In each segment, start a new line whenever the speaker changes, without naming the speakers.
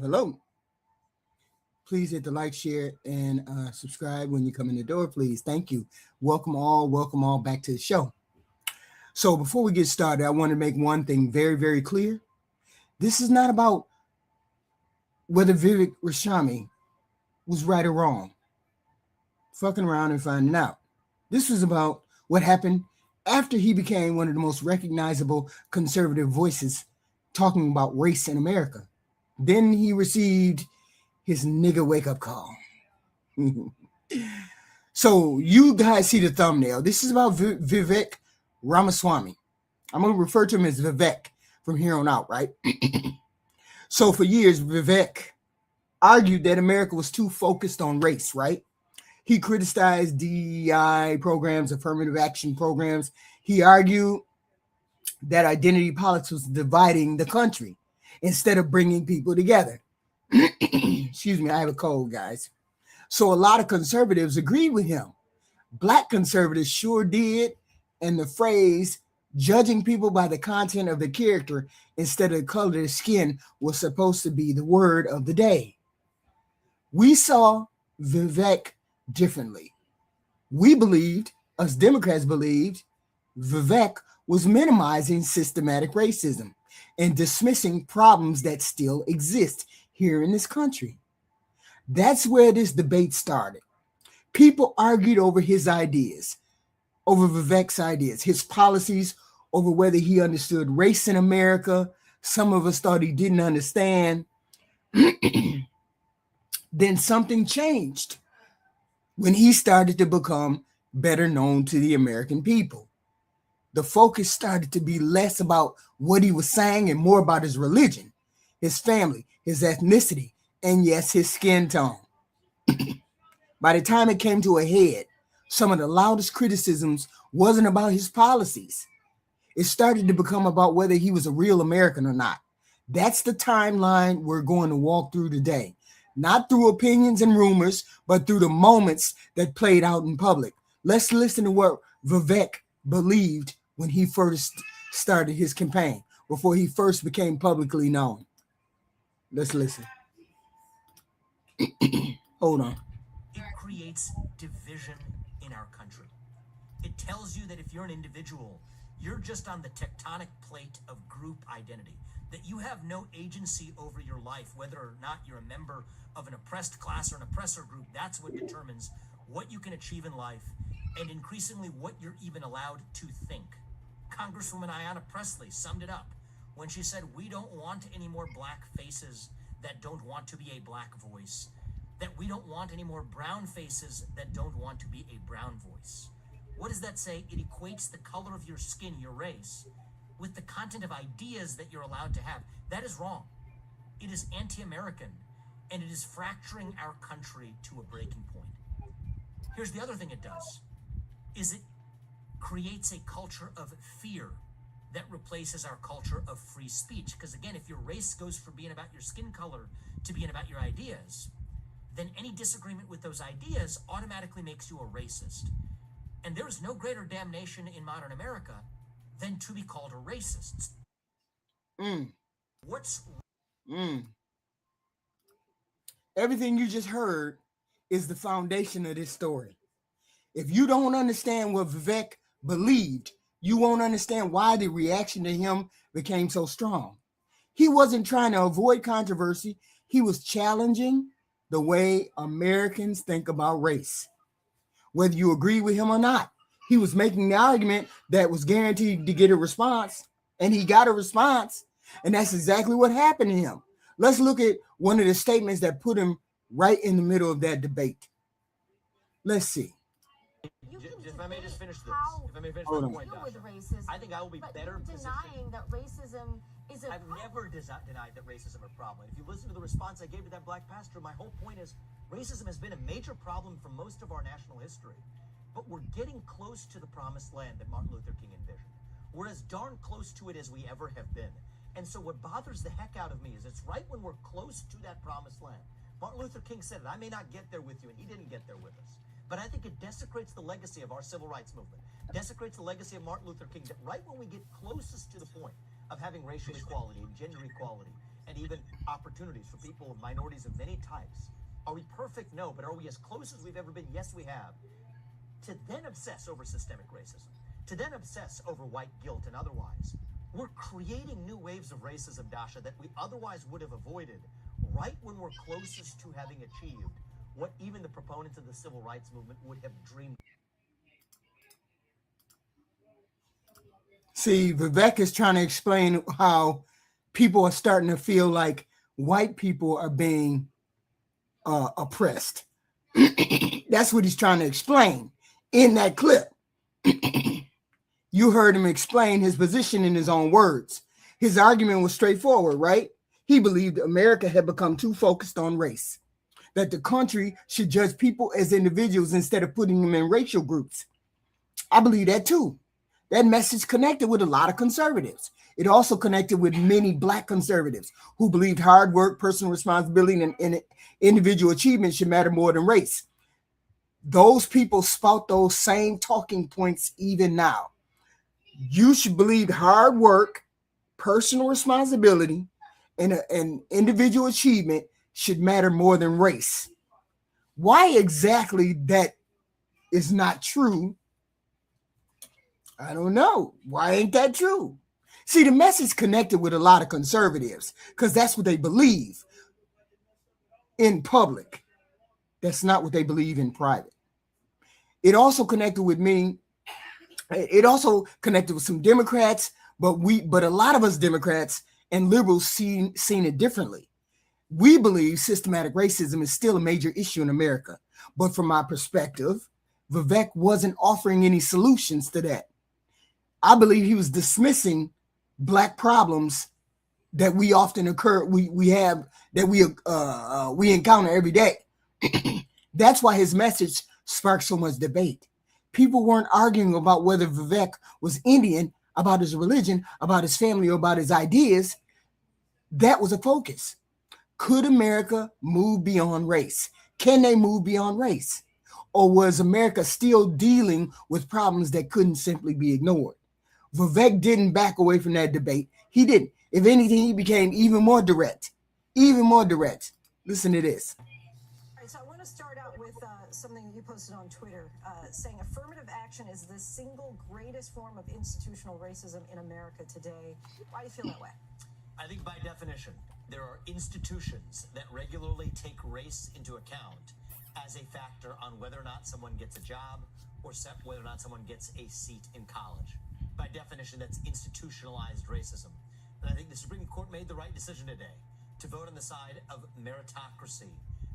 Hello. Please hit the like, share, and subscribe when you come in the door, please. Thank you. Welcome all back to the show. So before we get started, I want to make one thing very, very clear. This is not about whether Vivek Ramaswamy was right or wrong. Fucking around and finding out. This was about what happened after he became one of the most recognizable conservative voices talking about race in America. Then he received his nigga wake-up call. So you guys see the thumbnail. This is about Vivek Ramaswamy. I'm going to refer to him as Vivek from here on out, right? So for years, Vivek argued that America was too focused on race, right? He criticized DEI programs, affirmative action programs. He argued that identity politics was dividing the country instead of bringing people together. Excuse me, I have a cold, guys. So a lot of conservatives agreed with him. Black conservatives sure did. And the phrase, judging people by the content of the character instead of the color of their skin, was supposed to be the word of the day. We saw Vivek differently. We believed, us Democrats believed, Vivek was minimizing systematic racism and dismissing problems that still exist here in this country. That's where this debate started. People argued over his ideas, over Vivek's ideas, his policies, over whether he understood race in America. Some of us thought he didn't understand. Then something changed when he started to become better known to the American people. The focus started to be less about what he was saying and more about his religion, his family, his ethnicity, and yes, his skin tone. By the time it came to a head, some of the loudest criticisms wasn't about his policies. It started to become about whether he was a real American or not. That's the timeline we're going to walk through today. Not through opinions and rumors, but through the moments that played out in public. Let's listen to what Vivek believed when he first started his campaign, before he first became publicly known. Let's listen. Hold on.
It creates division in our country. It tells you that if you're an individual, you're just on the tectonic plate of group identity, that you have no agency over your life, whether or not you're a member of an oppressed class or an oppressor group. That's what determines what you can achieve in life and increasingly what you're even allowed to think. Congresswoman Ayanna Pressley summed it up when she said, we don't want any more black faces that don't want to be a black voice, that we don't want any more brown faces that don't want to be a brown voice. What does that say? It equates the color of your skin, your race, with the content of ideas that you're allowed to have. That is wrong. It is anti-American, and it is fracturing our country to a breaking point. Here's the other thing it does, is it creates a culture of fear that replaces our culture of free speech. Because again, if your race goes from being about your skin color to being about your ideas, then any disagreement with those ideas automatically makes you a racist. And there is no greater damnation in modern America than to be called a racist.
Everything you just heard is the foundation of this story. If you don't understand what Vivek believed, you won't understand why the reaction to him became so strong. He wasn't trying to avoid controversy. He was challenging the way Americans think about race. Whether you agree with him or not, he was making the argument that was guaranteed to get a response, and he got a response, and that's exactly what happened to him. Let's look at one of the statements that put him right in the middle of that debate. Let's see.
You
if I may just finish this, if I may finish
Hold
my
on.
point,
with
Dasha,
racism,
I think I will be
but
better
you're
positioned.
denying that racism is a
I've never denied that racism is a problem. If you listen to the response I gave to that black pastor, my whole point is racism has been a major problem for most of our national history. But we're getting close to the promised land that Martin Luther King envisioned. We're as darn close to it as we ever have been. And so what bothers the heck out of me is it's right when we're close to that promised land. Martin Luther King said it, I may not get there with you, and he didn't get there with us. But I think it desecrates the legacy of our civil rights movement, desecrates the legacy of Martin Luther King, that right when we get closest to the point of having racial equality and gender equality and even opportunities for people of minorities of many types, are we perfect? No, but are we as close as we've ever been? Yes, we have. To then obsess over systemic racism, to then obsess over white guilt and otherwise, we're creating new waves of racism, Dasha, that we otherwise would have avoided right when we're closest to having achieved what even the proponents of the civil rights movement would have dreamed.
See, Vivek is trying to explain how people are starting to feel like white people are being oppressed. That's what he's trying to explain in that clip. You heard him explain his position in his own words. His argument was straightforward, right? He believed America had become too focused on race, that the country should judge people as individuals instead of putting them in racial groups. I believe that too. That message connected with a lot of conservatives. It also connected with many black conservatives who believed hard work, personal responsibility, and individual achievement should matter more than race. Those people spout those same talking points even now. You should believe hard work, personal responsibility, and individual achievement should matter more than race. Why exactly that is not true, I don't know. Why ain't that true? See, the message connected with a lot of conservatives because that's what they believe in public. That's not what they believe in private. It also connected with me. It also connected with some Democrats, but a lot of us Democrats and liberals seen it differently. We believe systematic racism is still a major issue in America. But from my perspective, Vivek wasn't offering any solutions to that. I believe he was dismissing black problems that we often we encounter every day. That's why his message sparked so much debate. People weren't arguing about whether Vivek was Indian, about his religion, about his family, or about his ideas. That was a focus. Could America move beyond race? Can they move beyond race? Or was America still dealing with problems that couldn't simply be ignored? Vivek didn't back away from that debate. He didn't. If anything, he became even more direct. Even more direct. Listen to this.
All right, so I want to start out with something you posted on Twitter, saying affirmative action is the single greatest form of institutional racism in America today. Why do you feel that way?
I think by definition, there are institutions that regularly take race into account as a factor on whether or not someone gets a job or whether or not someone gets a seat in college. By definition, that's institutionalized racism. And I think the Supreme Court made the right decision today to vote on the side of meritocracy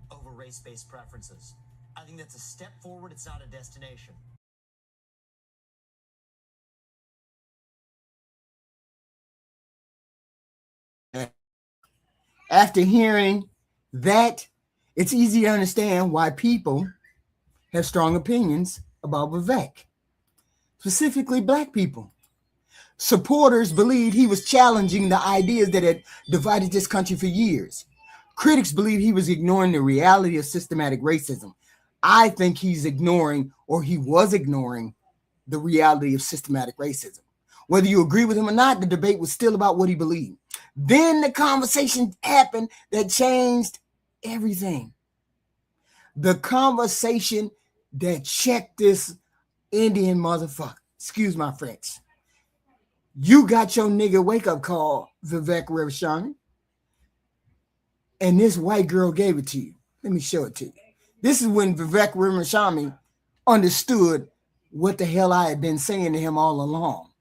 over race-based preferences. I think that's a step forward. It's not a destination.
After hearing that, it's easy to understand why people have strong opinions about Vivek, specifically black people. Supporters believed he was challenging the ideas that had divided this country for years. Critics believe he was ignoring the reality of systematic racism. I think he was ignoring the reality of systematic racism. Whether you agree with him or not, the debate was still about what he believed. Then the conversation happened that changed everything. The conversation that checked this Indian motherfucker. Excuse my French. You got your nigga wake up call, Vivek Ramaswamy, and this white girl gave it to you. Let me show it to you. This is when Vivek Ramaswamy understood what the hell I had been saying to him all along.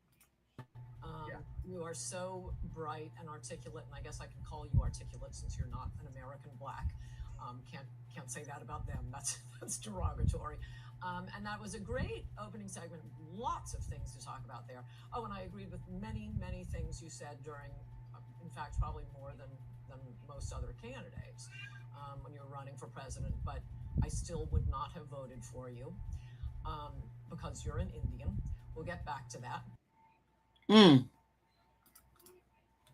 You are so bright and articulate, and I guess I can call you articulate since you're not an American black. Can't say that about them. That's derogatory. And that was a great opening segment. Lots of things to talk about there. Oh, and I agreed with many, many things you said during, in fact, probably more than most other candidates when you were running for president. But I still would not have voted for you because you're an Indian. We'll get back to that.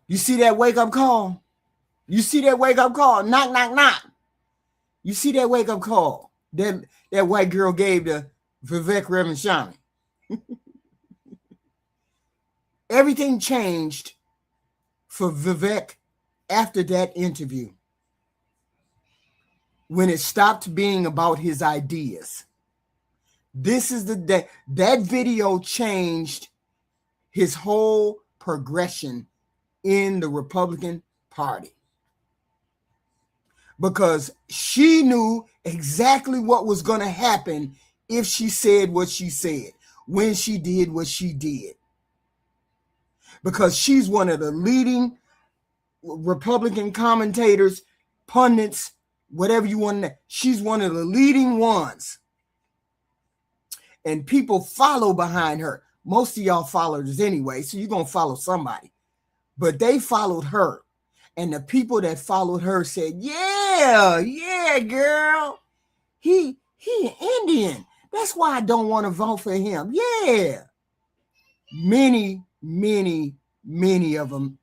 You see that wake-up call? You see that wake-up call? Knock, knock, knock. You see that wake-up call that white girl gave to Vivek Ramaswamy? Everything changed for Vivek after that interview, when it stopped being about his ideas. This is that video changed his whole progression in the Republican Party, because she knew exactly what was going to happen if she said what she said, when she did what she did, because she's one of the leading Republican commentators, pundits, whatever you want to. She's one of the leading ones, and people follow behind her. Most of y'all followers anyway, so you're going to follow somebody. But they followed her, and the people that followed her said, yeah, girl, he an Indian. That's why I don't want to vote for him. Yeah. Many of them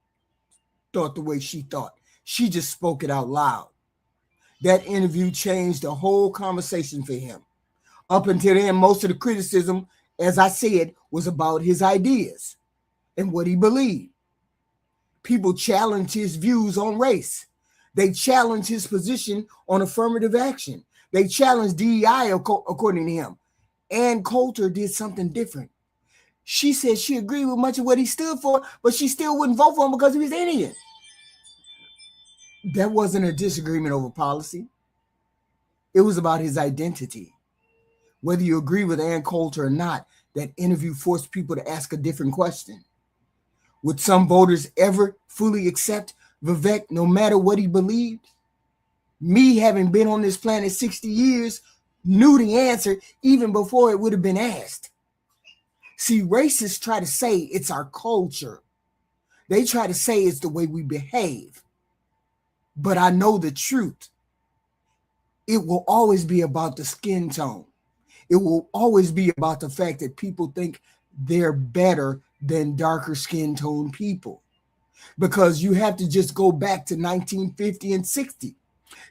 thought the way she thought. She just spoke it out loud. That interview changed the whole conversation for him. Up until then, most of the criticism, as I said, was about his ideas and what he believed. People challenged his views on race. They challenged his position on affirmative action. They challenged DEI, according to him. Ann Coulter did something different. She said she agreed with much of what he stood for, but she still wouldn't vote for him because he was Indian. That wasn't a disagreement over policy. It was about his identity. Whether you agree with Ann Coulter or not, that interview forced people to ask a different question. Would some voters ever fully accept Vivek no matter what he believed? Me, having been on this planet 60 years, knew the answer even before it would have been asked. See, racists try to say it's our culture. They try to say it's the way we behave. But I know the truth. It will always be about the skin tone. It will always be about the fact that people think they're better than darker skin tone people. Because you have to just go back to 1950 and 60.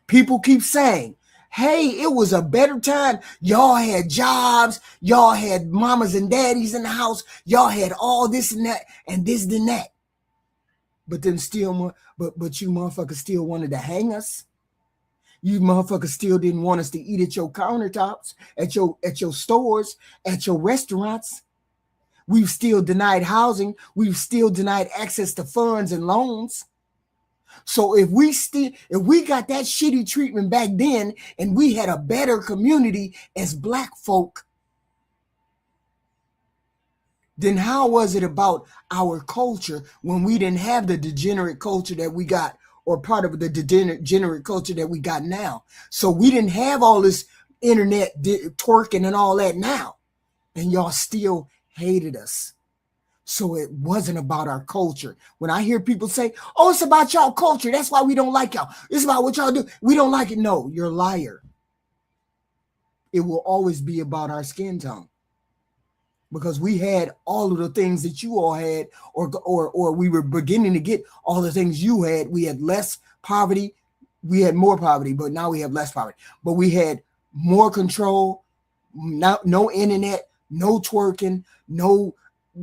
People keep saying, hey, it was a better time. Y'all had jobs. Y'all had mamas and daddies in the house. Y'all had all this and that and this and that. But then still, but you motherfuckers still wanted to hang us. You motherfuckers still didn't want us to eat at your countertops, at your stores, at your restaurants. We've still denied housing. We've still denied access to funds and loans. So if we got that shitty treatment back then and we had a better community as Black folk, then how was it about our culture when we didn't have the degenerate culture that we got, or part of the degenerate culture that we got now? So we didn't have all this internet twerking and all that now, and y'all still hated us. So it wasn't about our culture. When I hear people say, oh, it's about y'all culture, that's why we don't like y'all, it's about what y'all do, we don't like it. No, you're a liar. It will always be about our skin tone, because we had all of the things that you all had, or we were beginning to get all the things you had. We had less poverty. We had more poverty, but now we have less poverty. But we had more control, no internet, no twerking, no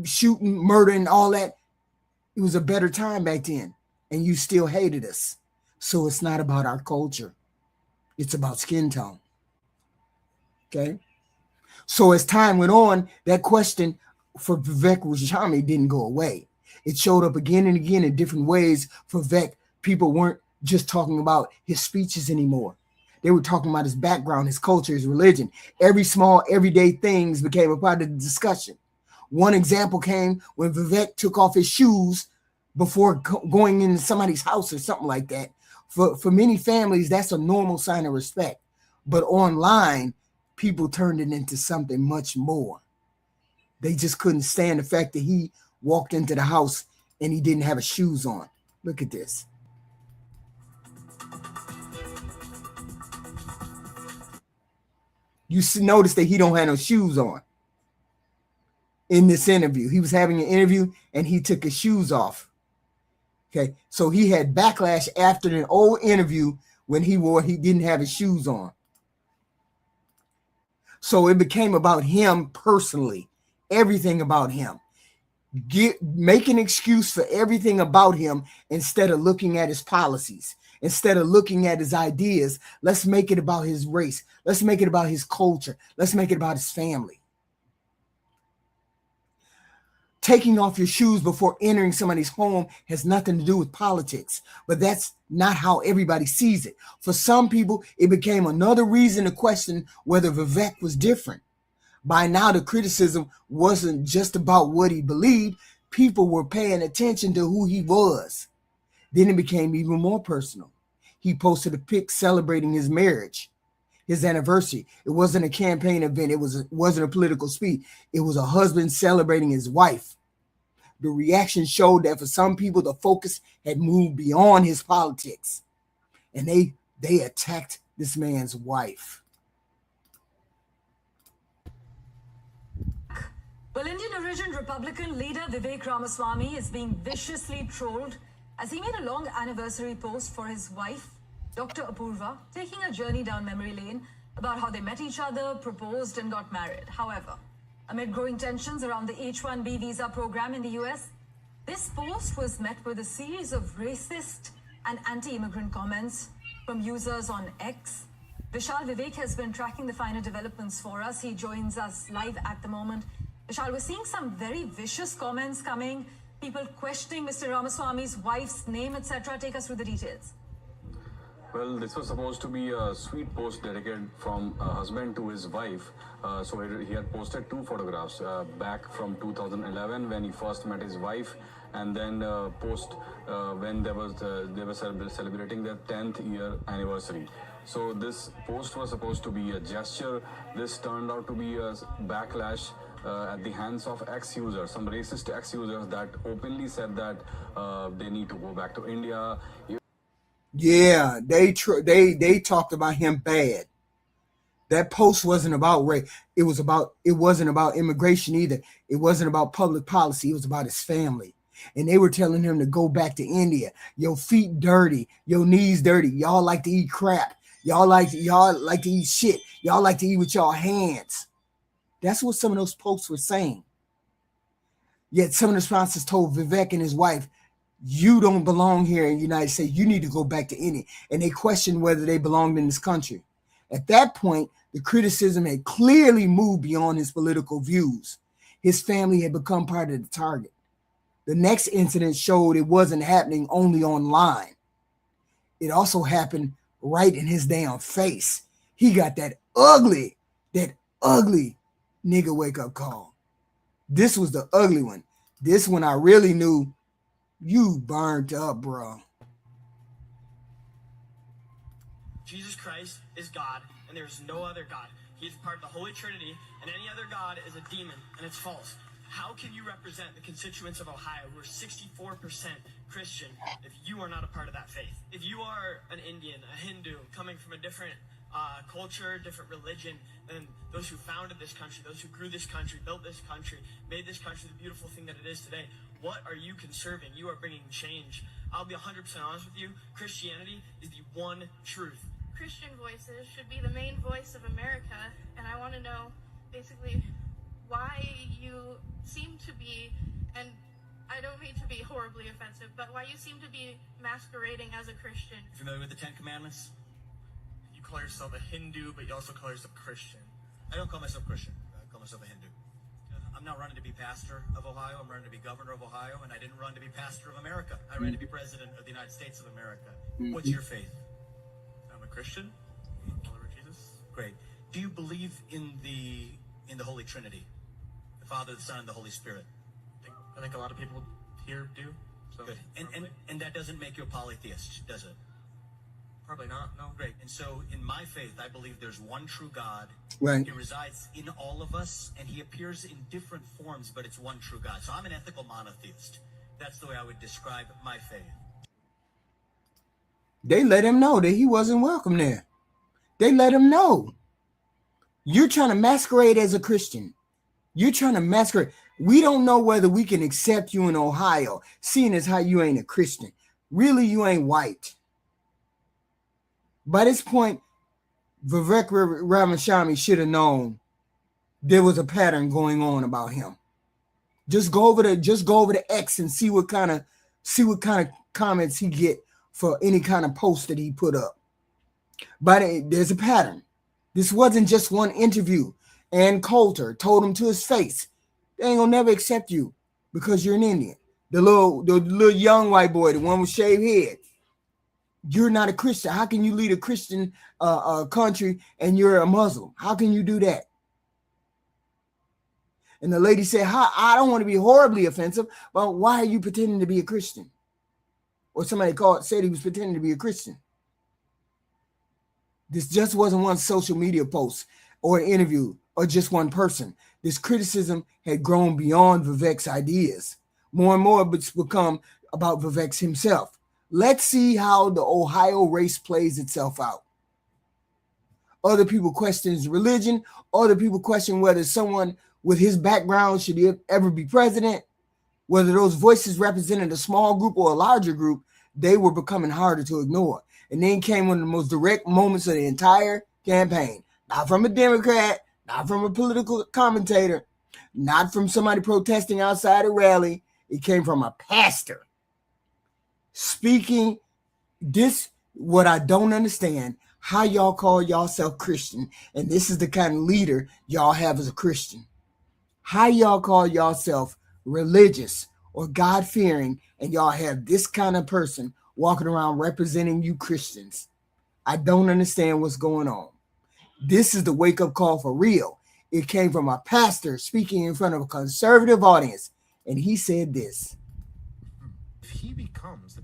shooting, murdering, all that. It was a better time back then, and you still hated us. So it's not about our culture. It's about skin tone. Okay? So as time went on, that question for Vivek Ramaswamy didn't go away. It showed up again and again in different ways for Vivek. People weren't just talking about his speeches anymore. They were talking about his background, his culture, his religion. Every small, everyday things became a part of the discussion. One example came when Vivek took off his shoes before going into somebody's house or something like that. For many families, that's a normal sign of respect. But online, people turned it into something much more. They just couldn't stand the fact that he walked into the house and he didn't have his shoes on. Look at this. You notice that he don't have no shoes on in this interview. He was having an interview and he took his shoes off. Okay, so he had backlash after an old interview when he didn't have his shoes on. So it became about him personally, everything about him. Make an excuse for everything about him instead of looking at his policies, instead of looking at his ideas. Let's make it about his race. Let's make it about his culture. Let's make it about his family. Taking off your shoes before entering somebody's home has nothing to do with politics, but that's not how everybody sees it. For some people, it became another reason to question whether Vivek was different. By now, the criticism wasn't just about what he believed. People were paying attention to who he was. Then it became even more personal. He posted a pic celebrating his marriage, his anniversary. It wasn't a campaign event. It wasn't a political speech. It was a husband celebrating his wife. The reaction showed that for some people, the focus had moved beyond his politics, and they attacked this man's wife.
Well, Indian origin Republican leader Vivek Ramaswamy is being viciously trolled as he made a long anniversary post for his wife, Dr. Apurva, taking a journey down memory lane about how they met each other, proposed, and got married. However, amid growing tensions around the H-1B visa program in the US, this post was met with a series of racist and anti-immigrant comments from users on X. Vishal, Vivek has been tracking the finer developments for us. He joins us live at the moment. Vishal, we're seeing some very vicious comments coming, people questioning Mr. Ramaswamy's wife's name, etc. Take us through the details.
Well, this was supposed to be a sweet post dedicated from a husband to his wife. So he had posted two photographs back from 2011 when he first met his wife, and then post when they were celebrating their 10th year anniversary. So this post was supposed to be a gesture. This turned out to be a backlash at the hands of ex-users, some racist ex-users that openly said that they need to go back to India.
Yeah, they talked about him bad. That post wasn't about race. It wasn't about immigration either. It wasn't about public policy. It was about his family. And they were telling him to go back to India. Your feet dirty, your knees dirty. Y'all like to eat crap. Y'all like to eat shit. Y'all like to eat with y'all hands. That's what some of those posts were saying. Yet some of the sponsors told Vivek and his wife, you don't belong here in the United States. You need to go back to India. And they questioned whether they belonged in this country. At that point, the criticism had clearly moved beyond his political views. His family had become part of the target. The next incident showed it wasn't happening only online. It also happened right in his damn face. He got that ugly nigga wake up call. This was the ugly one. This one I really knew you burned up, bro.
Jesus Christ is God, and there's no other God. He is part of the Holy Trinity, and any other God is a demon, and it's false. How can you represent the constituents of Ohio who are 64% Christian if you are not a part of that faith? If you are an Indian, a Hindu, coming from a different culture, different religion than those who founded this country, those who grew this country, built this country, made this country the beautiful thing that it is today, what are you conserving? You are bringing change. I'll be 100% honest with you. Christianity is the one truth.
Christian voices should be the main voice of America, and I want to know basically why you seem to be, and I don't mean to be horribly offensive, but why you seem to be masquerading as a Christian.
Familiar with the Ten Commandments? You call yourself a Hindu, but you also call yourself Christian. I don't call myself Christian. I call myself a Hindu. I'm not running to be pastor of Ohio. I'm running to be governor of Ohio, and I didn't run to be pastor of America. I ran to be president of the United States of America. What's your faith? I'm a Christian. Follower of Jesus. Great. Do you believe in the Holy Trinity? The Father, the Son, and the Holy Spirit? I think a lot of people here do. So good. And that doesn't make you a polytheist, does it?
Probably not. No. Great. And so in my faith, I believe there's one true God.
Right.
He resides in all of us, and he appears in different forms, but it's one true God. So I'm an ethical monotheist. That's the way I would describe my faith.
They let him know that he wasn't welcome there. They let him know. You're trying to masquerade as a Christian. You're trying to masquerade. We don't know whether we can accept you in Ohio, seeing as how you ain't a Christian. Really, you ain't white. By this point, Vivek Ramaswamy should have known there was a pattern going on about him. Just go over to X and see what kind of comments he get for any kind of post that he put up. But there's a pattern. This wasn't just one interview. Ann Coulter told him to his face, they ain't gonna never accept you because you're an Indian. The little young white boy, the one with shaved head. You're not a Christian. How can you lead a Christian country and you're a Muslim? How can you do that? And the lady said, I don't want to be horribly offensive, but why are you pretending to be a Christian? Or somebody said he was pretending to be a Christian. This just wasn't one social media post or an interview or just one person. This criticism had grown beyond Vivek's ideas. More and more it's become about Vivek himself. Let's see how the Ohio race plays itself out. Other people question his religion. Other people question whether someone with his background should ever be president. Whether those voices represented a small group or a larger group, they were becoming harder to ignore. And then came one of the most direct moments of the entire campaign. Not from a Democrat, not from a political commentator, not from somebody protesting outside a rally. It came from a pastor speaking. This, what I don't understand, how y'all call yourself Christian, and this is the kind of leader y'all have as a Christian. How y'all call yourself religious or God-fearing, and y'all have this kind of person walking around representing you Christians. I don't understand what's going on. This is the wake-up call for real. It came from a pastor speaking in front of a conservative audience, and he said this.
If he becomes the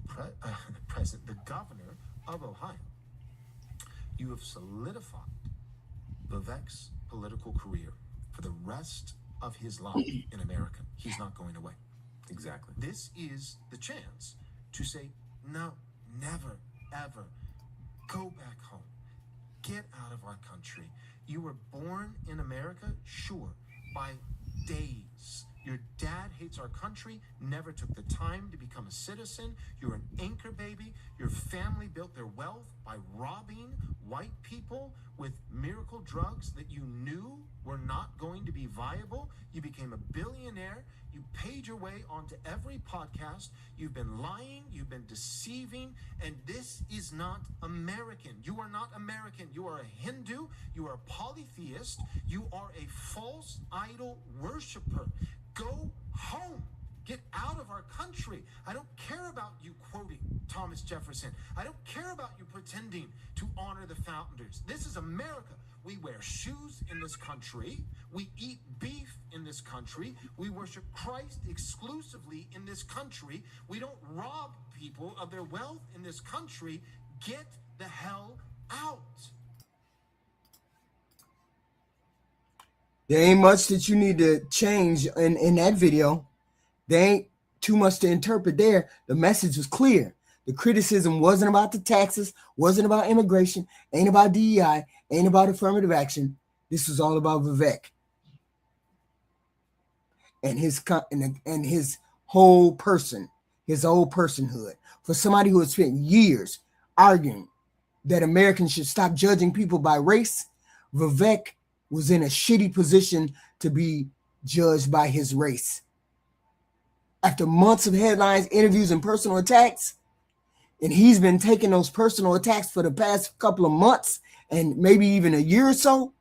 president, the governor of Ohio, you have solidified Vivek's political career for the rest of his life in America. He's not going away.
Exactly.
This is the chance to say, no, never, ever go back home. Get out of our country. You were born in America, sure, by days. Your dad hates our country, never took the time to become a citizen. You're an anchor baby. Your family built their wealth by robbing white people with miracle drugs that you knew were not going to be viable. You became a billionaire. You paid your way onto every podcast. You've been lying. You've been deceiving. And this is not American. You are not American. You are a Hindu. You are a polytheist. You are a false idol worshiper. Go home. Get out of our country. I don't care about you quoting Thomas Jefferson. I don't care about you pretending to honor the founders. This is America. We wear shoes in this country. We eat beef in this country. We worship Christ exclusively in this country. We don't rob people of their wealth in this country. Get the hell out.
There ain't much that you need to change in that video. There ain't too much to interpret there. The message was clear. The criticism wasn't about the taxes, wasn't about immigration, ain't about DEI, ain't about affirmative action. This was all about Vivek and his whole person, his whole personhood. For somebody who had spent years arguing that Americans should stop judging people by race, Vivek was in a shitty position to be judged by his race. After months of headlines, interviews, and personal attacks, and he's been taking those personal attacks for the past couple of months and maybe even a year or so,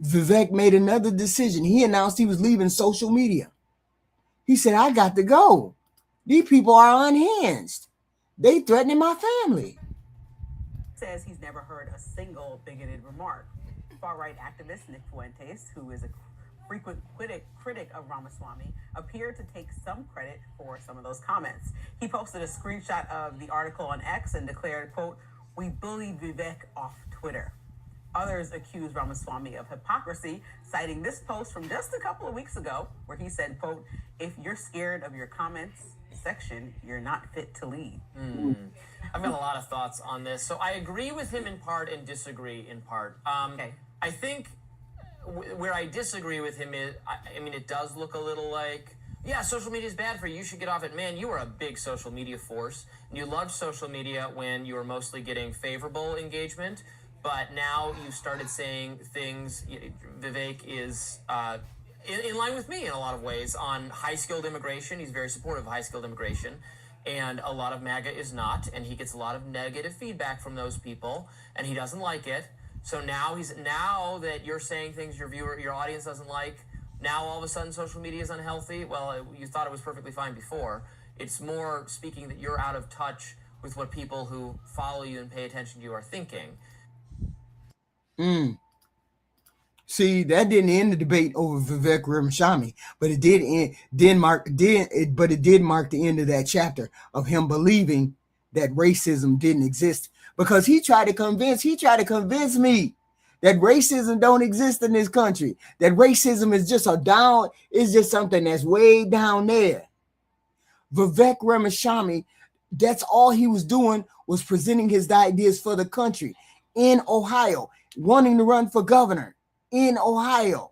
Vivek made another decision. He announced he was leaving social media. He said, I got to go. These people are unhinged. They threatening my family.
Says he's never heard a single bigoted remark. Far-right activist Nick Fuentes, who is a frequent critic of Ramaswamy, appeared to take some credit for some of those comments. He posted a screenshot of the article on X and declared, quote, We bullied Vivek off Twitter. Others accused Ramaswamy of hypocrisy, citing this post from just a couple of weeks ago, where he said, quote, "If you're scared of your comments section, you're not fit to lead."
I've got a lot of thoughts on this. So I agree with him in part and disagree in part.
Okay.
I think where I disagree with him is, I mean, it does look a little like, yeah, social media is bad for you. You should get off it. Man, you were a big social media force. And you loved social media when you were mostly getting favorable engagement. But now you've started saying things. Vivek is in line with me in a lot of ways on high-skilled immigration. He's very supportive of high-skilled immigration. And a lot of MAGA is not. And he gets a lot of negative feedback from those people. And he doesn't like it. So now that you're saying things your audience doesn't like, now all of a sudden social media is unhealthy. Well, you thought it was perfectly fine before. It's more speaking that you're out of touch with what people who follow you and pay attention to you are thinking.
See, that didn't end the debate over Vivek Ramaswamy, but it did mark the end of that chapter of him believing that racism didn't exist, because he tried to convince me that racism don't exist in this country, that racism is just something that's way down there. Vivek Ramaswamy, that's all he was doing, was presenting his ideas for the country in Ohio, wanting to run for governor in Ohio.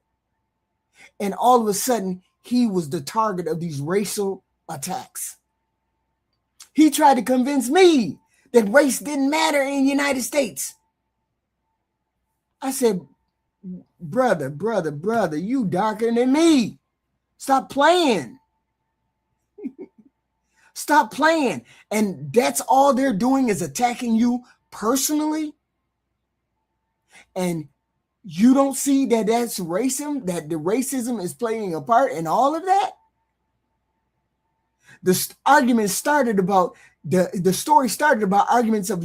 And all of a sudden, he was the target of these racial attacks. He tried to convince me that race didn't matter in the United States. I said, brother, you darker than me. Stop playing. Stop playing. And that's all they're doing is attacking you personally. And you don't see that that's racism, that the racism is playing a part in all of that? The argument started about the story started about arguments of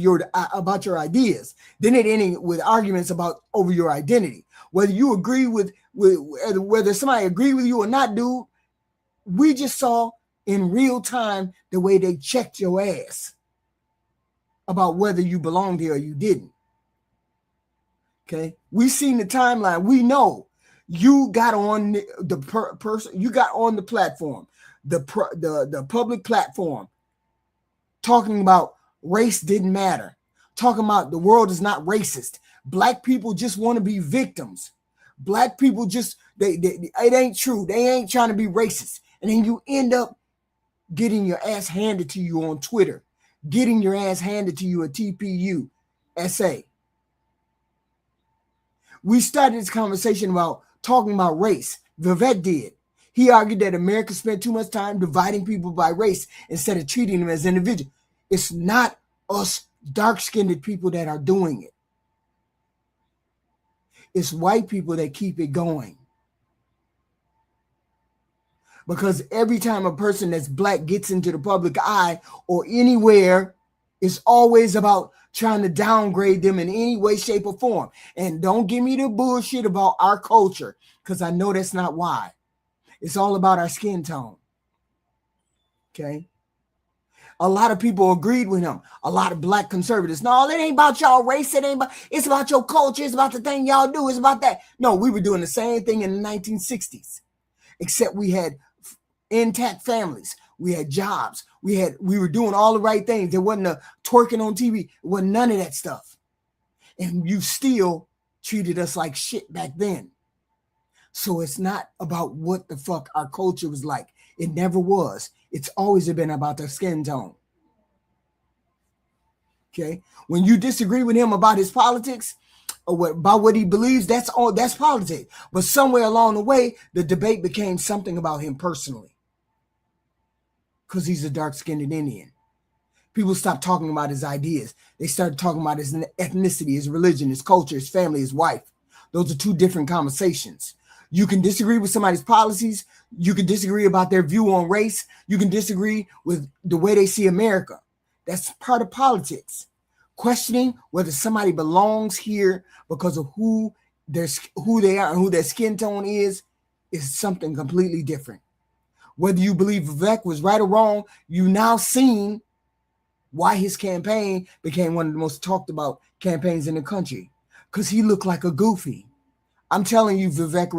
about your ideas. Then it ended with arguments over your identity. Whether you agree with whether somebody agree with you or not, dude, we just saw in real time the way they checked your ass about whether you belonged here or you didn't. Okay, we seen the timeline. We know you got on you got on the platform, the public platform, talking about race didn't matter, talking about the world is not racist. Black people just want to be victims. Black people just it ain't true. They ain't trying to be racist. And then you end up getting your ass handed to you on Twitter, getting your ass handed to you at TPU SA. We started this conversation about talking about race. Vivek did. He argued that America spent too much time dividing people by race instead of treating them as individuals. It's not us dark-skinned people that are doing it. It's white people that keep it going. Because every time a person that's black gets into the public eye or anywhere, it's always about trying to downgrade them in any way, shape, or form. And don't give me the bullshit about our culture, because I know that's not why. It's all about our skin tone. Okay? A lot of people agreed with him. A lot of black conservatives. No, it ain't about y'all race. It's about your culture. It's about the thing y'all do. It's about that. No, we were doing the same thing in the 1960s, except we had intact families. We had jobs. We were doing all the right things. There wasn't a twerking on TV. It wasn't none of that stuff. And you still treated us like shit back then. So it's not about what the fuck our culture was like. It never was. It's always been about the skin tone. Okay? When you disagree with him about his politics or about what he believes, that's politics. But somewhere along the way, the debate became something about him personally. Because he's a dark-skinned Indian. People stopped talking about his ideas. They started talking about his ethnicity, his religion, his culture, his family, his wife. Those are two different conversations. You can disagree with somebody's policies. You can disagree about their view on race. You can disagree with the way they see America. That's part of politics. Questioning whether somebody belongs here because of who they are and who their skin tone is something completely different. Whether you believe Vivek was right or wrong, you now seen Why his campaign became one of the most talked about campaigns in the country. Because he looked like a goofy. I'm telling you, Vivek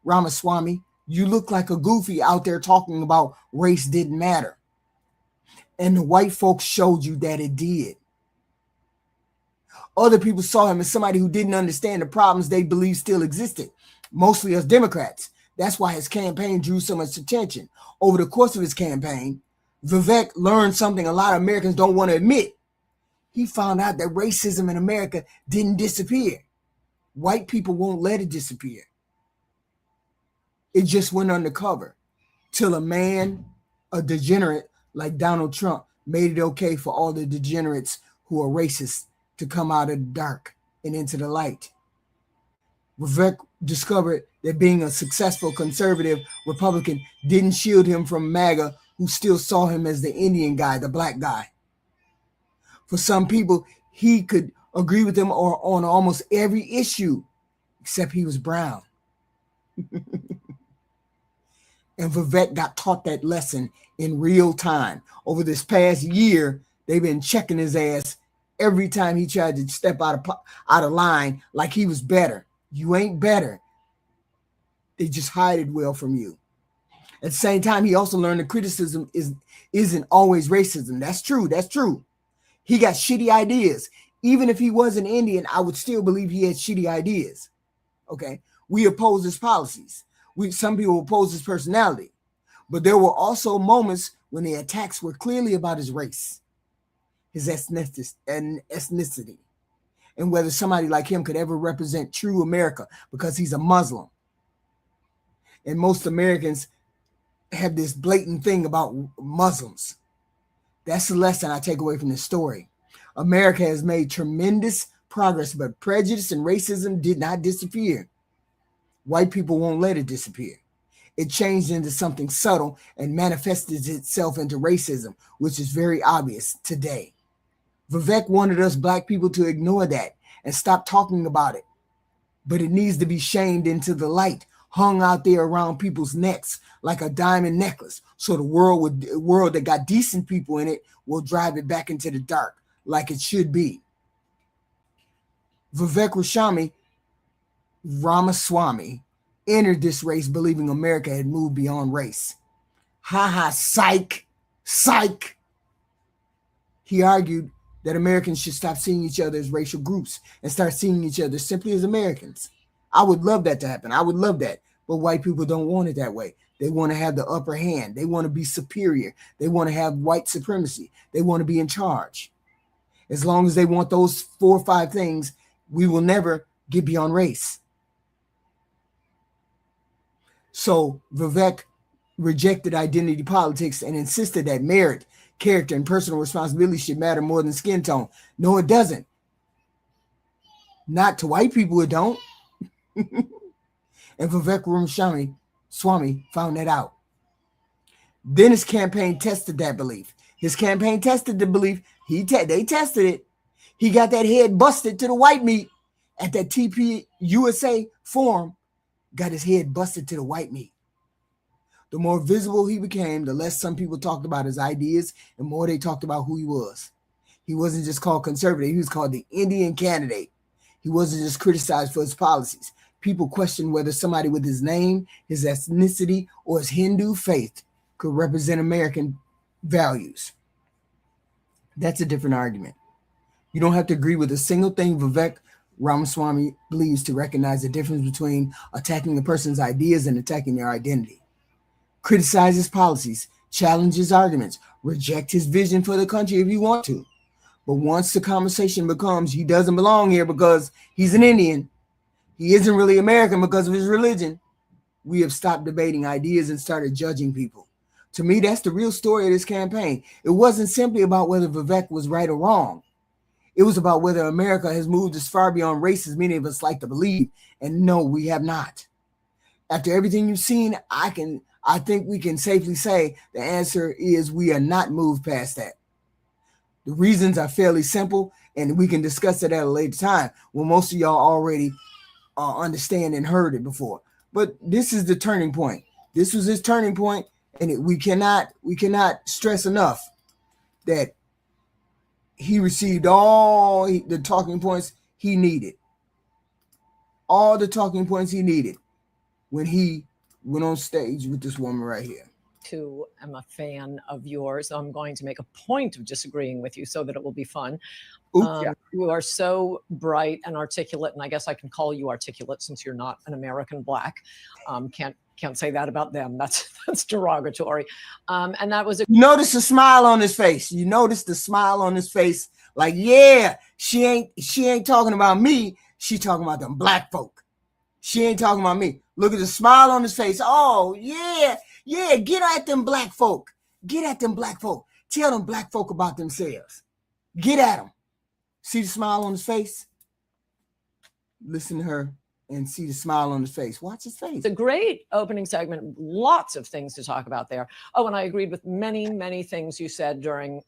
Ramaswamy, you look like a goofy out there talking about race didn't matter. And the white folks showed you that it did. Other people saw him as somebody who didn't understand the problems they believed still existed, mostly as Democrats. That's why his campaign drew so much attention. Over the course of his campaign, Vivek learned something a lot of Americans don't want to admit. He found out that racism in America didn't disappear. White people won't let it disappear. It just went undercover till a degenerate like Donald Trump, made it okay for all the degenerates who are racist to come out of the dark and into the light. Vivek discovered that being a successful conservative Republican didn't shield him from MAGA, who still saw him as the Indian guy, the black guy. For some people, he could agree with them on almost every issue, except he was brown. And Vivek got taught that lesson in real time. Over this past year, they've been checking his ass every time he tried to step out of line like he was better. You ain't better. They just hide it well from you. At the same time, he also learned that criticism isn't always racism. That's true. That's true. He got shitty ideas. Even if he wasn't Indian, I would still believe he had shitty ideas. Okay? We oppose his policies. Some people oppose his personality. But there were also moments when the attacks were clearly about his race, his ethnicity, and whether somebody like him could ever represent true America because he's a Muslim. And most Americans have this blatant thing about Muslims. That's the lesson I take away from this story. America has made tremendous progress, but prejudice and racism did not disappear. White people won't let it disappear. It changed into something subtle and manifested itself into racism, which is very obvious today. Vivek wanted us black people to ignore that and stop talking about it. But it needs to be shamed into the light, hung out there around people's necks like a diamond necklace, so the world that got decent people in it will drive it back into the dark like it should be. Vivek Ramaswamy entered this race believing America had moved beyond race. Psych. He argued that Americans should stop seeing each other as racial groups and start seeing each other simply as Americans. I would love that to happen. I would love that. But white people don't want it that way. They want to have the upper hand. They want to be superior. They want to have white supremacy. They want to be in charge. As long as they want those 4 or 5 things, we will never get beyond race. So Vivek rejected identity politics and insisted that merit, character, and personal responsibility should matter more than skin tone. No, it doesn't. Not to white people, it don't. And Vivek Ramaswamy found that out. Then his campaign tested that belief. His campaign tested the belief. They tested it. He got that head busted to the white meat at that TP USA forum. Got his head busted to the white meat. The more visible he became, the less some people talked about his ideas and more they talked about who he was. He wasn't just called conservative. He was called the Indian candidate. He wasn't just criticized for his policies. People questioned whether somebody with his name, his ethnicity, or his Hindu faith could represent American values. That's a different argument. You don't have to agree with a single thing Vivek Ramaswamy believes to recognize the difference between attacking a person's ideas and attacking their identity. Criticize his policies, challenge his arguments, reject his vision for the country if you want to. But once the conversation becomes he doesn't belong here because he's an Indian, he isn't really American because of his religion, we have stopped debating ideas and started judging people. To me, that's the real story of this campaign. It wasn't simply about whether Vivek was right or wrong. It was about whether America has moved as far beyond race as many of us like to believe. And no, we have not. After everything you've seen, I think we can safely say the answer is we are not moved past that. The reasons are fairly simple, and we can discuss it at a later time when most of y'all already understand and heard it before. But this is the turning point. This was his turning point, and we cannot stress enough that he received all the talking points he needed. All the talking points he needed when he went on stage with this woman right here.
Too am a fan of yours. I'm going to make a point of disagreeing with you so that it will be fun.
Yeah.
You are so bright and articulate, and I guess I can call you articulate since you're not an American black. Can't say that about them. That's derogatory. And that was
you notice the smile on his face. You notice the smile on his face. Like, yeah, she ain't talking about me. She talking about them black folk. She ain't talking about me. Look at the smile on his face. Oh, yeah. Get at them black folk. Get at them black folk. Tell them black folk about themselves. Get at them. See the smile on his face? Listen to her and see the smile on his face. Watch his face.
It's a great opening segment. Lots of things to talk about there. Oh, and I agreed with many, many things you said during,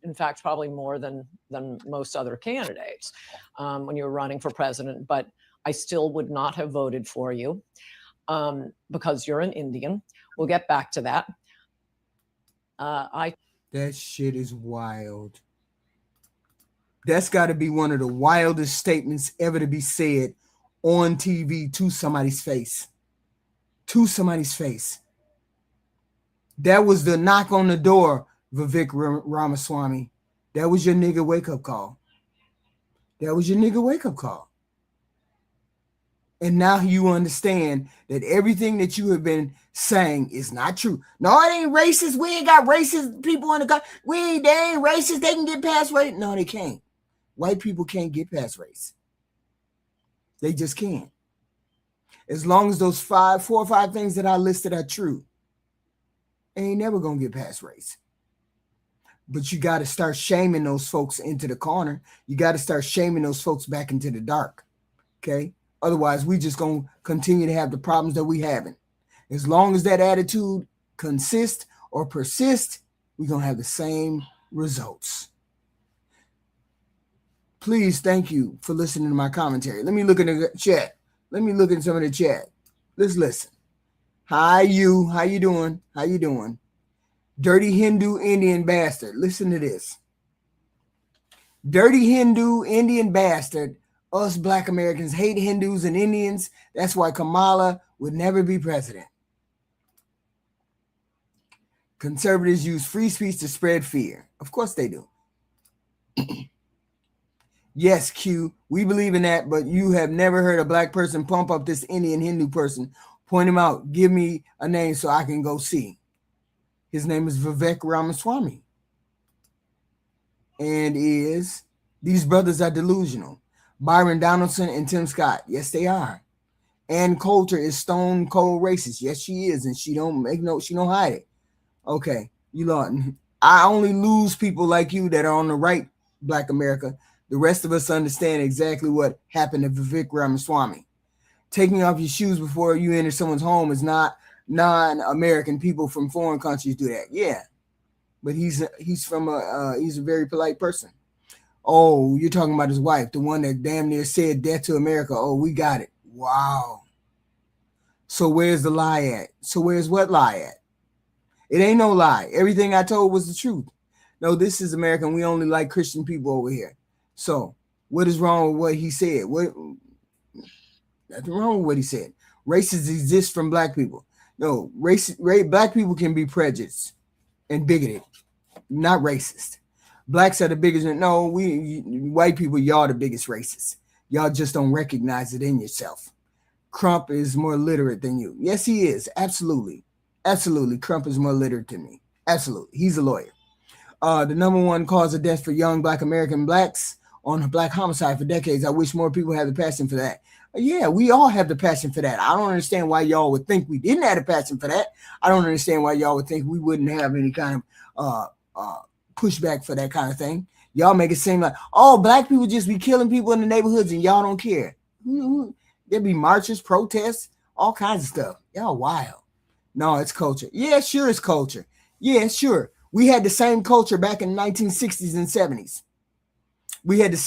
in fact, probably more than most other candidates when you were running for president. But I still would not have voted for you because you're an Indian. We'll get back to that.
That shit is wild. That's got to be one of the wildest statements ever to be said on TV to somebody's face. To somebody's face. That was the knock on the door, Vivek Ramaswamy. That was your nigga wake-up call. That was your nigga wake-up call. And now you understand that everything that you have been saying is not true. No, it ain't racist. We ain't got racist people in the country. They ain't racist. They can get past race. No, they can't. White people can't get past race. They just can't. As long as those 4 or 5 things that I listed are true, they ain't never gonna get past race. But you got to start shaming those folks into the corner. You got to start shaming those folks back into the dark. Okay? Otherwise, we just going to continue to have the problems that we having. As long as that attitude consists or persists, we're going to have the same results. Please, thank you for listening to my commentary. Let me look in the chat. Let me look at some of the chat. Let's listen. Hi, you. How you doing? How you doing? Dirty Hindu Indian bastard. Listen to this. Dirty Hindu Indian bastard. Us black Americans hate Hindus and Indians. That's why Kamala would never be president. Conservatives use free speech to spread fear. Of course they do. Yes, Q, we believe in that, but you have never heard a black person pump up this Indian Hindu person. Point him out. Give me a name so I can go see. His name is Vivek Ramaswamy. And these brothers are delusional. Byron Donaldson and Tim Scott. Yes, they are. Ann Coulter is stone cold racist. Yes, she is. And she don't hide it. Okay. I only lose people like you that are on the right, Black America. The rest of us understand exactly what happened to Vivek Ramaswamy. Taking off your shoes before you enter someone's home is not non-American people from foreign countries do that. Yeah. But he's a very polite person. Oh, you're talking about his wife, the one that damn near said death to America. Oh, we got it. Wow. So where's the lie at? So where's what lie at? It ain't no lie. Everything I told was the truth. No, this is America, and we only like Christian people over here. So what is wrong with what he said? Nothing wrong with what he said. Racism exists from black people. No, black people can be prejudiced and bigoted, not racist. Blacks are the biggest. No, white people, y'all the biggest racists. Y'all just don't recognize it in yourself. Crump is more literate than you. Yes, he is. Absolutely. Absolutely. Crump is more literate than me. Absolutely. He's a lawyer. The number one cause of death for young black American blacks on black homicide for decades. I wish more people had the passion for that. Yeah, we all have the passion for that. I don't understand why y'all would think we didn't have the passion for that. I don't understand why y'all would think we wouldn't have any kind of pushback for that kind of thing. Y'all make it seem like, oh, black people just be killing people in the neighborhoods and y'all don't care. There'd be marches, protests, all kinds of stuff. Y'all wild. No, it's culture. Yeah, sure, it's culture. Yeah, sure. We had the same culture back in the 1960s and 70s. We had the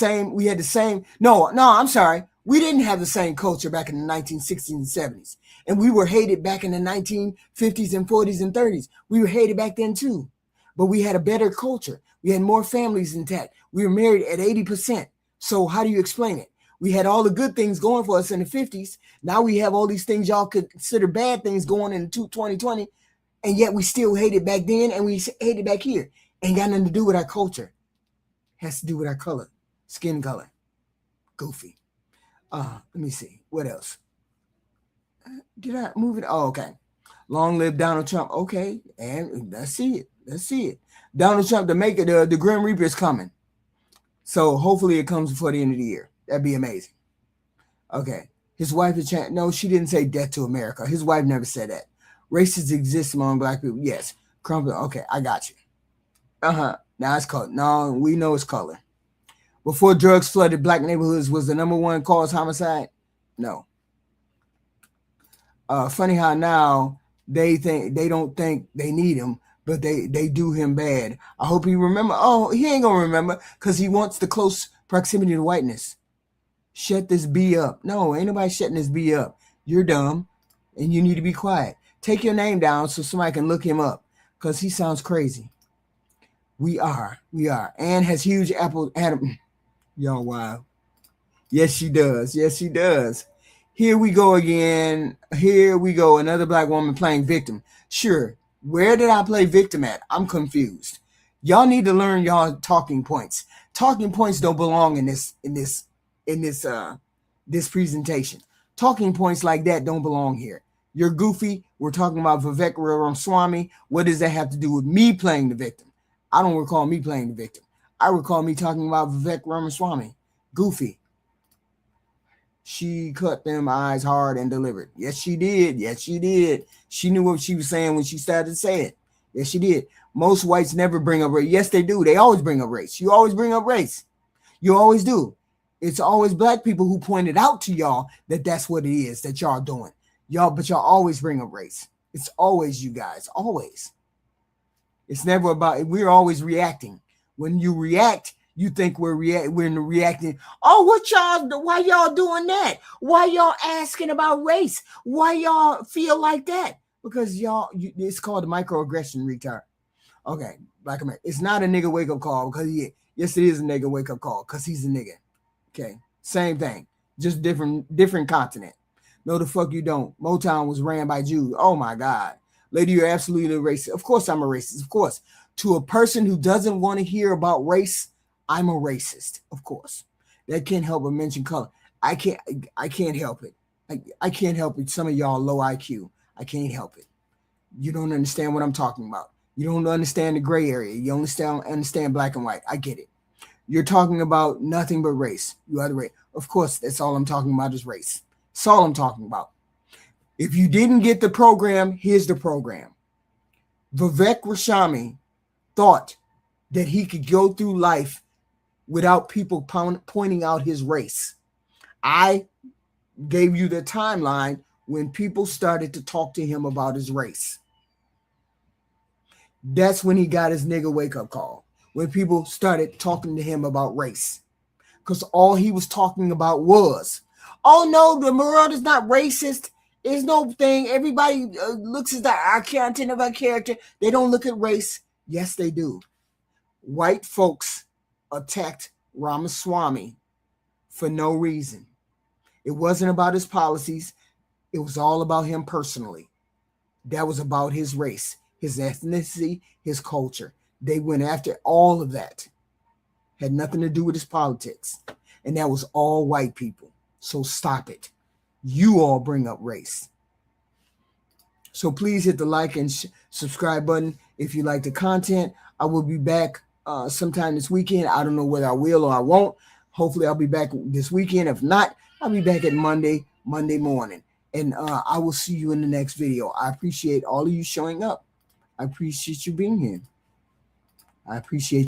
same. No, I'm sorry. We didn't have the same culture back in the 1960s and 70s. And we were hated back in the 1950s and 40s and 30s. We were hated back then too. but we had a better culture. We had more families intact. We were married at 80%. So how do you explain it? We had all the good things going for us in the 50s. Now we have all these things y'all consider bad things going into 2020, and yet we still hate it back then and we hate it back here. Ain't got nothing to do with our culture. Has to do with our color, skin color. Goofy. Let me see. What else? Did I move it? Oh, okay. Long live Donald Trump. Okay, and let's see it. Let's see it. Donald Trump, to make it, the Grim Reaper is coming. So hopefully it comes before the end of the year. That'd be amazing. Okay. His wife is no, she didn't say death to America. His wife never said that. Racism exists among black people. Yes. Crumpet. Okay, I got you. Now it's color. No, we know it's color. Before drugs flooded black neighborhoods was the number one cause homicide? No. Funny how now they don't think they need him, but they do him bad. I hope he remember. Oh, he ain't gonna remember because he wants the close proximity to whiteness. Shut this B up. No, ain't nobody shutting this B up. You're dumb and you need to be quiet. Take your name down so somebody can look him up because he sounds crazy. We are. Ann has huge apple. Adam. Y'all, wow. Yes, she does. Yes, she does. Here we go again. Here we go. Another black woman playing victim. Sure. Where did I play victim at? I'm confused. Y'all need to learn y'all talking points. Talking points don't belong in this presentation. Talking points like that don't belong here. You're goofy. We're talking about Vivek Ramaswamy. What does that have to do with me playing the victim? I don't recall me playing the victim. I recall me talking about Vivek Ramaswamy. Goofy. She cut them eyes hard and delivered. Yes, she did. Yes, she did. She knew what she was saying when she started to say it. Yes, she did. Most whites never bring up race. Yes, they do. They always bring up race. You always bring up race. You always do. It's always black people who pointed out to y'all that that's what it is that y'all doing. But y'all always bring up race. It's always you guys. Always. It's never about, we're always reacting. When you react, you think we're reacting. Oh, why y'all doing that? Why y'all asking about race? Why y'all feel like that? Because it's called a microaggression, retard. Okay, Black America. It's not a nigga wake up call because yes, it is a nigga wake up call because he's a nigga. Okay, same thing, just different continent. No, the fuck you don't. Motown was ran by Jews. Oh my God, lady, you're absolutely a racist. Of course I'm a racist. Of course, to a person who doesn't want to hear about race, I'm a racist. Of course, that can't help but mention color. I can't help it. I can't help it. Some of y'all low IQ. I can't help it. You don't understand what I'm talking about. You don't understand the gray area. You only understand black and white. I get it. You're talking about nothing but race. You are the race. Of course, that's all I'm talking about is race. That's all I'm talking about. If you didn't get the program, here's the program. Vivek Ramaswamy thought that he could go through life without people pointing out his race. I gave you the timeline when people started to talk to him about his race. That's when he got his nigga wake up call. When people started talking to him about race. Because all he was talking about was, oh no, the world is not racist. There's no thing. Everybody looks at our content of our character. They don't look at race. Yes, they do. White folks attacked Ramaswamy for no reason. It wasn't about his policies. It was all about him personally. That was about his race, his ethnicity, his culture. They went after all of that. Had nothing to do with his politics. And that was all white people. So stop it. You all bring up race. So please hit the like and subscribe button if you like the content. I will be back sometime this weekend. I don't know whether I will or I won't. Hopefully I'll be back this weekend. If not, I'll be back at Monday morning. And I will see you in the next video. I appreciate all of you showing up. I appreciate you being here. I appreciate